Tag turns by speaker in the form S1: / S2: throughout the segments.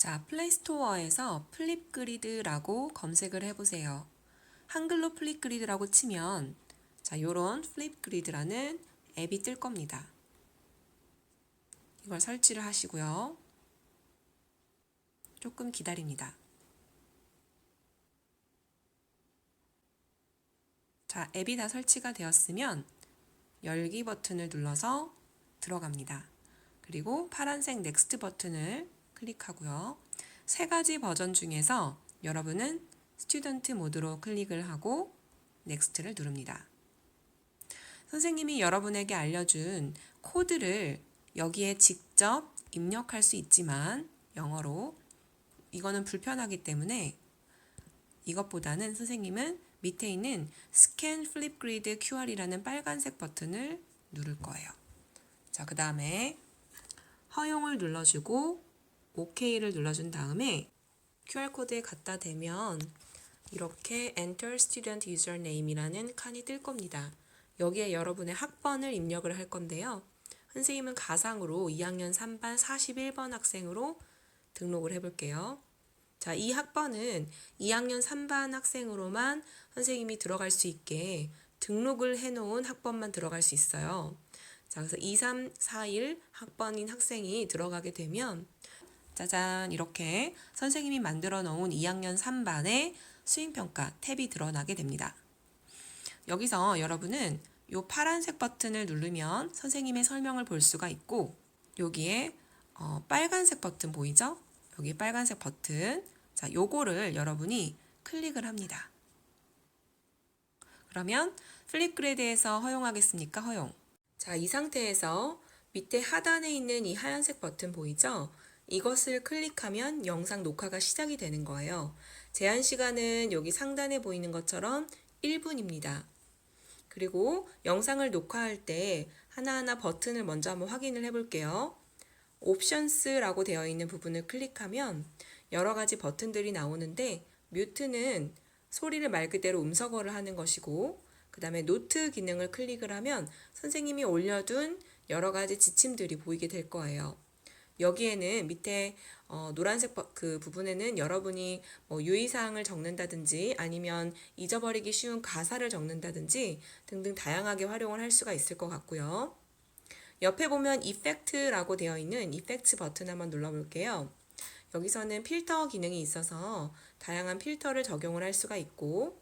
S1: 자, 플레이스토어에서 플립그리드라고 검색을 해보세요. 한글로 플립그리드라고 치면 자, 요런 플립그리드라는 앱이 뜰 겁니다. 이걸 설치를 하시고요. 조금 기다립니다. 자, 앱이 다 설치가 되었으면 열기 버튼을 눌러서 들어갑니다. 그리고 파란색 넥스트 버튼을 클릭하고요. 세 가지 버전 중에서 여러분은 스튜던트 모드로 클릭을 하고 넥스트를 누릅니다. 선생님이 여러분에게 알려준 코드를 여기에 직접 입력할 수 있지만 영어로 이거는 불편하기 때문에 이것보다는 선생님은 밑에 있는 Scan Flipgrid QR이라는 빨간색 버튼을 누를 거예요. 자, 그 다음에 허용을 눌러주고 OK를 눌러준 다음에 QR코드에 갖다 대면 이렇게 Enter Student Username이라는 칸이 뜰 겁니다. 여기에 여러분의 학번을 입력을 할 건데요. 선생님은 가상으로 2학년 3반 41번 학생으로 등록을 해볼게요. 자, 이 학번은 2학년 3반 학생으로만 선생님이 들어갈 수 있게 등록을 해놓은 학번만 들어갈 수 있어요. 자, 그래서 2341 학번인 학생이 들어가게 되면 짜잔 이렇게 선생님이 만들어 놓은 2학년 3반의 수행평가 탭이 드러나게 됩니다. 여기서 여러분은 이 파란색 버튼을 누르면 선생님의 설명을 볼 수가 있고 여기에 빨간색 버튼 보이죠? 여기 빨간색 버튼 자, 요거를 여러분이 클릭을 합니다. 그러면 플립그리드에서 허용하겠습니까? 허용. 자, 이 상태에서 밑에 하단에 있는 이 하얀색 버튼 보이죠? 이것을 클릭하면 영상 녹화가 시작이 되는 거예요. 제한 시간은 여기 상단에 보이는 것처럼 1분입니다. 그리고 영상을 녹화할 때 하나하나 버튼을 먼저 한번 확인을 해볼게요. 옵션스라고 되어 있는 부분을 클릭하면 여러 가지 버튼들이 나오는데 뮤트는 소리를 말 그대로 음성어를 하는 것이고 그 다음에 노트 기능을 클릭을 하면 선생님이 올려둔 여러 가지 지침들이 보이게 될 거예요. 여기에는 밑에 노란색 그 부분에는 여러분이 유의사항을 적는다든지 아니면 잊어버리기 쉬운 가사를 적는다든지 등등 다양하게 활용을 할 수가 있을 것 같고요. 옆에 보면 이펙트라고 되어 있는 이펙트 버튼 한번 눌러볼게요. 여기서는 필터 기능이 있어서 다양한 필터를 적용을 할 수가 있고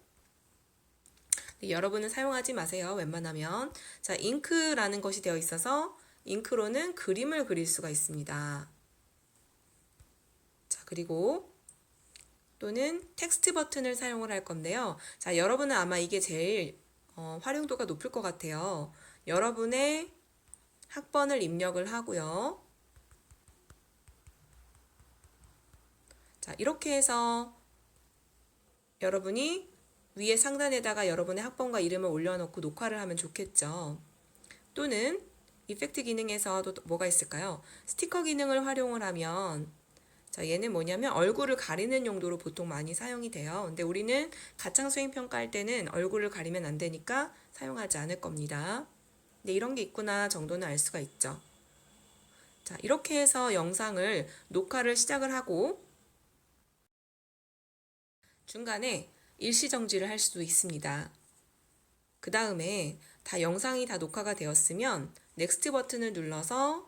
S1: 여러분은 사용하지 마세요. 웬만하면. 자, 잉크라는 것이 되어 있어서 잉크로는 그림을 그릴 수가 있습니다. 자, 그리고 또는 텍스트 버튼을 사용을 할 건데요. 자, 여러분은 아마 이게 제일 활용도가 높을 것 같아요. 여러분의 학번을 입력을 하고요. 자, 이렇게 해서 여러분이 위에 상단에다가 여러분의 학번과 이름을 올려놓고 녹화를 하면 좋겠죠. 또는 이펙트 기능에서도 뭐가 있을까요? 스티커 기능을 활용을 하면 자, 얘는 뭐냐면 얼굴을 가리는 용도로 보통 많이 사용이 돼요. 근데 우리는 가창 수행 평가할 때는 얼굴을 가리면 안 되니까 사용하지 않을 겁니다. 근데 이런 게 있구나 정도는 알 수가 있죠. 자, 이렇게 해서 영상을 녹화를 시작을 하고 중간에 일시정지를 할 수도 있습니다. 그 다음에 영상이 다 녹화가 되었으면 넥스트 버튼을 눌러서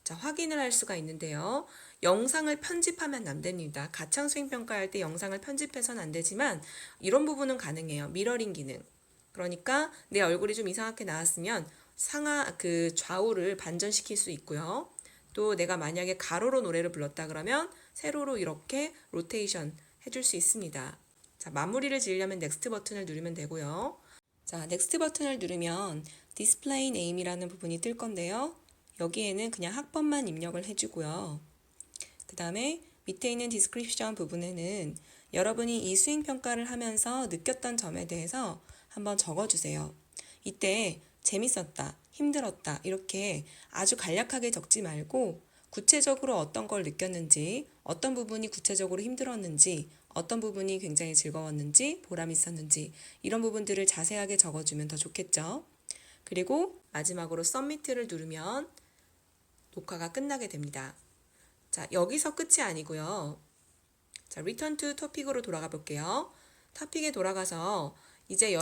S1: 자, 확인을 할 수가 있는데요. 영상을 편집하면 안 됩니다. 가창 수행 평가할 때 영상을 편집해서는 안 되지만 이런 부분은 가능해요. 미러링 기능. 그러니까 내 얼굴이 좀 이상하게 나왔으면 그 좌우를 반전시킬 수 있고요. 또 내가 만약에 가로로 노래를 불렀다 그러면 세로로 이렇게 로테이션 해줄 수 있습니다. 자, 마무리를 지으려면 넥스트 버튼을 누르면 되고요. 자, 넥스트 버튼을 누르면 디스플레이 네임이라는 부분이 뜰 건데요. 여기에는 그냥 학번만 입력을 해주고요. 그 다음에 밑에 있는 디스크립션 부분에는 여러분이 이 수행평가를 하면서 느꼈던 점에 대해서 한번 적어주세요. 이때 재밌었다, 힘들었다 이렇게 아주 간략하게 적지 말고 구체적으로 어떤 걸 느꼈는지, 어떤 부분이 구체적으로 힘들었는지, 어떤 부분이 굉장히 즐거웠는지, 보람 있었는지 이런 부분들을 자세하게 적어주면 더 좋겠죠. 그리고 마지막으로 서미트를 누르면 녹화가 끝나게 됩니다. 자, 여기서 끝이 아니고요. 자, Return to Topic으로 돌아가 볼게요. 토픽에 돌아가서 이제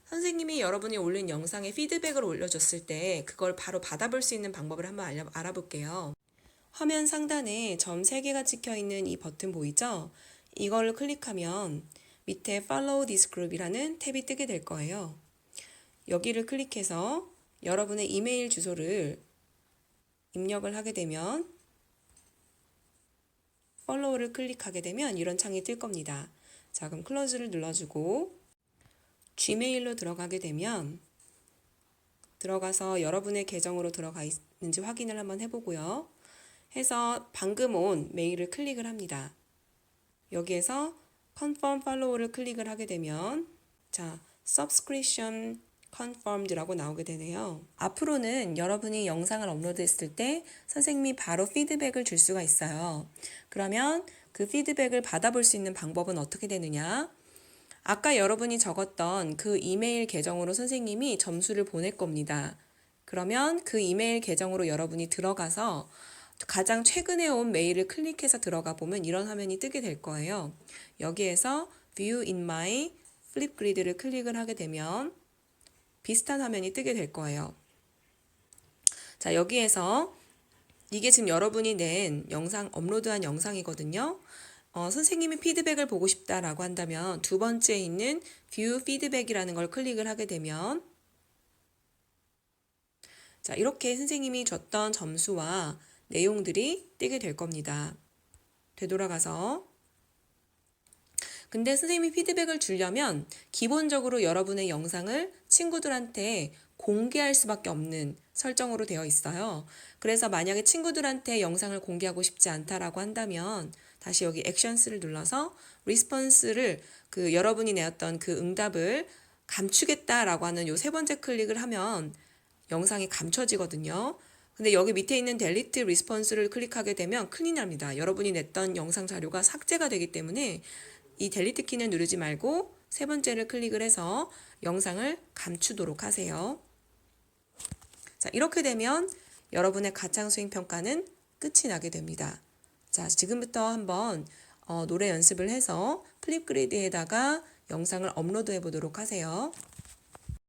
S1: 선생님이 여러분이 올린 영상에 피드백을 올려줬을 때 그걸 바로 받아볼 수 있는 방법을 한번 알아볼게요. 화면 상단에 점 3개가 찍혀 있는 이 버튼 보이죠? 이걸 클릭하면 밑에 Follow this group이라는 탭이 뜨게 될 거예요. 여기를 클릭해서 여러분의 이메일 주소를 입력을 하게 되면 Follow를 클릭하게 되면 이런 창이 뜰 겁니다. 자, 그럼 Close를 눌러주고 Gmail로 들어가게 되면 들어가서 여러분의 계정으로 들어가 있는지 확인을 한번 해보고요. 해서 방금 온 메일을 클릭을 합니다. 여기에서 Confirm Follow를 클릭을 하게 되면 자, Subscription Confirmed라고 나오게 되네요. 앞으로는 여러분이 영상을 업로드했을 때 선생님이 바로 피드백을 줄 수가 있어요. 그러면 그 피드백을 받아볼 수 있는 방법은 어떻게 되느냐? 아까 여러분이 적었던 그 이메일 계정으로 선생님이 점수를 보낼 겁니다. 그러면 그 이메일 계정으로 여러분이 들어가서 가장 최근에 온 메일을 클릭해서 들어가 보면 이런 화면이 뜨게 될 거예요. 여기에서 View in my Flipgrid를 클릭을 하게 되면 비슷한 화면이 뜨게 될 거예요. 자, 여기에서 이게 지금 여러분이 낸 영상, 업로드한 영상이거든요. 선생님이 피드백을 보고 싶다라고 한다면 두 번째에 있는 View Feedback이라는 걸 클릭을 하게 되면 자, 이렇게 선생님이 줬던 점수와 내용들이 뜨게 될 겁니다. 되돌아가서 근데 선생님이 피드백을 주려면 기본적으로 여러분의 영상을 친구들한테 공개할 수밖에 없는 설정으로 되어 있어요. 그래서 만약에 친구들한테 영상을 공개하고 싶지 않다라고 한다면 다시 여기 액션스를 눌러서 리스폰스를 여러분이 내었던 그 응답을 감추겠다라고 하는 요 3번째 클릭을 하면 영상이 감춰지거든요. 근데 여기 밑에 있는 델리트 리스폰스를 클릭하게 되면 큰일 납니다. 여러분이 냈던 영상 자료가 삭제가 되기 때문에 이 델리트 키는 누르지 말고 3번째를 클릭을 해서 영상을 감추도록 하세요. 자, 이렇게 되면 여러분의 가창 수행 평가는 끝이 나게 됩니다. 자, 지금부터 한번 노래 연습을 해서 플립그리드에다가 영상을 업로드해 보도록 하세요.